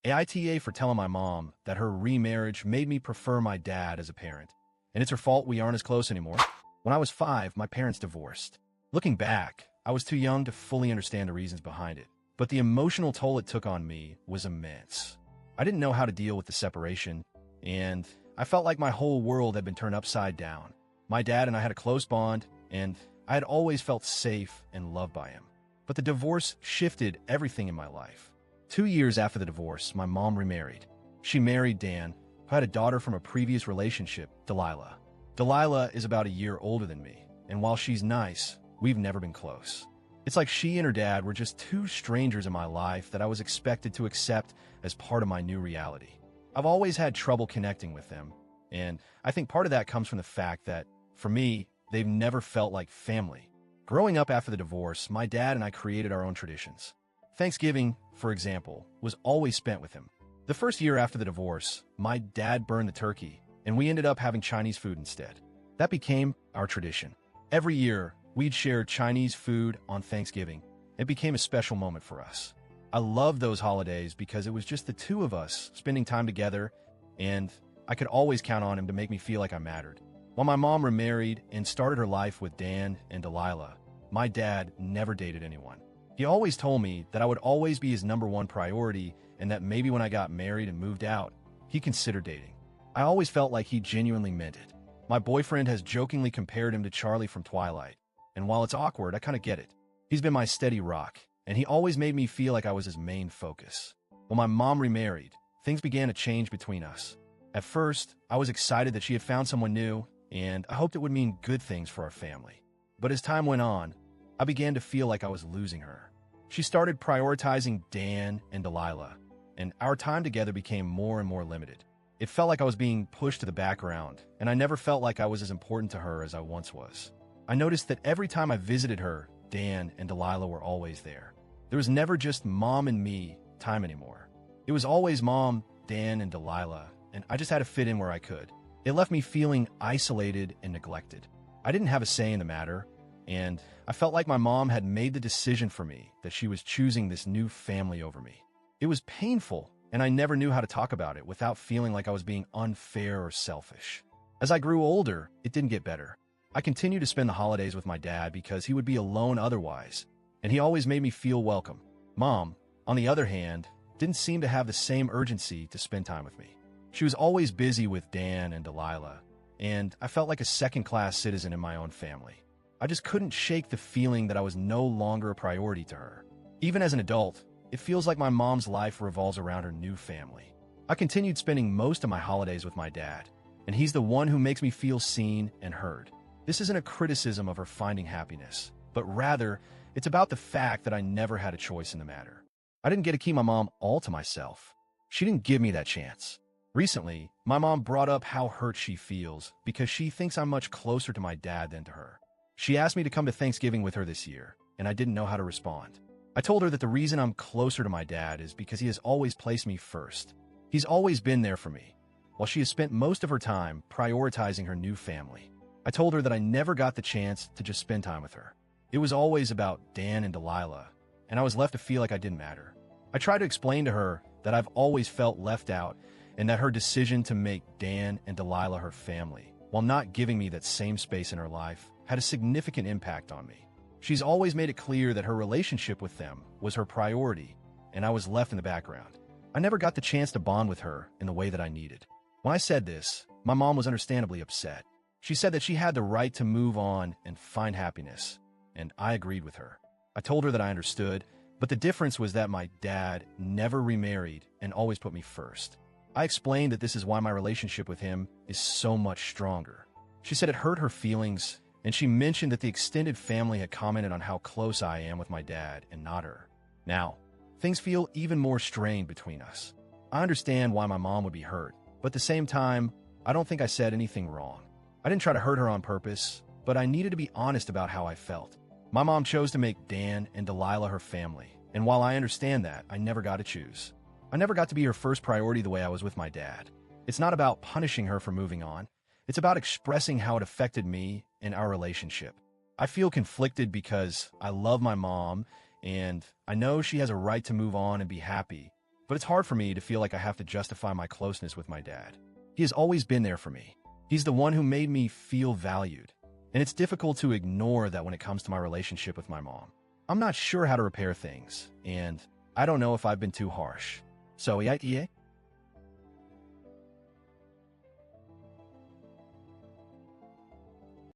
AITA for telling my mom that her remarriage made me prefer my dad as a parent. And it's her fault we aren't as close anymore. When I was 5, my parents divorced. Looking back, I was too young to fully understand the reasons behind it. But the emotional toll it took on me was immense. I didn't know how to deal with the separation, and I felt like my whole world had been turned upside down. My dad and I had a close bond, and I had always felt safe and loved by him. But the divorce shifted everything in my life. 2 years after the divorce, my mom remarried. She married Dan, who had a daughter from a previous relationship, Delilah. Delilah is about a year older than me, and while she's nice, we've never been close. It's like she and her dad were just two strangers in my life that I was expected to accept as part of my new reality. I've always had trouble connecting with them, and I think part of that comes from the fact that, for me, they've never felt like family. Growing up after the divorce, my dad and I created our own traditions. Thanksgiving, for example, was always spent with him. The first year after the divorce, my dad burned the turkey, and we ended up having Chinese food instead. That became our tradition. Every year, we'd share Chinese food on Thanksgiving. It became a special moment for us. I loved those holidays because it was just the two of us spending time together, and I could always count on him to make me feel like I mattered. While my mom remarried and started her life with Dan and Delilah, my dad never dated anyone. He always told me that I would always be his #1 priority and that maybe when I got married and moved out, he'd consider dating. I always felt like he genuinely meant it. My boyfriend has jokingly compared him to Charlie from Twilight, and while it's awkward, I kind of get it. He's been my steady rock, and he always made me feel like I was his main focus. When my mom remarried, things began to change between us. At first, I was excited that she had found someone new, and I hoped it would mean good things for our family. But as time went on, I began to feel like I was losing her. She started prioritizing Dan and Delilah, and our time together became more and more limited. It felt like I was being pushed to the background, and I never felt like I was as important to her as I once was. I noticed that every time I visited her, Dan and Delilah were always there. There was never just mom and me time anymore. It was always mom, Dan, and Delilah, and I just had to fit in where I could. It left me feeling isolated and neglected. I didn't have a say in the matter, and I felt like my mom had made the decision for me that she was choosing this new family over me. It was painful, and I never knew how to talk about it without feeling like I was being unfair or selfish. As I grew older, it didn't get better. I continued to spend the holidays with my dad because he would be alone otherwise, and he always made me feel welcome. Mom, on the other hand, didn't seem to have the same urgency to spend time with me. She was always busy with Dan and Delilah, and I felt like a second-class citizen in my own family. I just couldn't shake the feeling that I was no longer a priority to her. Even as an adult, it feels like my mom's life revolves around her new family. I continued spending most of my holidays with my dad, and he's the one who makes me feel seen and heard. This isn't a criticism of her finding happiness, but rather, it's about the fact that I never had a choice in the matter. I didn't get to keep my mom all to myself. She didn't give me that chance. Recently, my mom brought up how hurt she feels because she thinks I'm much closer to my dad than to her. She asked me to come to Thanksgiving with her this year, and I didn't know how to respond. I told her that the reason I'm closer to my dad is because he has always placed me first. He's always been there for me, while she has spent most of her time prioritizing her new family. I told her that I never got the chance to just spend time with her. It was always about Dan and Delilah, and I was left to feel like I didn't matter. I tried to explain to her that I've always felt left out and that her decision to make Dan and Delilah her family, while not giving me that same space in her life, had a significant impact on me. She's always made it clear that her relationship with them was her priority, and I was left in the background. I never got the chance to bond with her in the way that I needed. When I said this, my mom was understandably upset. She said that she had the right to move on and find happiness, and I agreed with her. I told her that I understood, but the difference was that my dad never remarried and always put me first. I explained that this is why my relationship with him is so much stronger. She said it hurt her feelings, and she mentioned that the extended family had commented on how close I am with my dad and not her. Now, things feel even more strained between us. I understand why my mom would be hurt, but at the same time, I don't think I said anything wrong. I didn't try to hurt her on purpose, but I needed to be honest about how I felt. My mom chose to make Dan and Delilah her family, and while I understand that, I never got to choose. I never got to be her first priority the way I was with my dad. It's not about punishing her for moving on. It's about expressing how it affected me and our relationship. I feel conflicted because I love my mom, and I know she has a right to move on and be happy, but it's hard for me to feel like I have to justify my closeness with my dad. He has always been there for me. He's the one who made me feel valued, and it's difficult to ignore that when it comes to my relationship with my mom. I'm not sure how to repair things, and I don't know if I've been too harsh. So, AITA?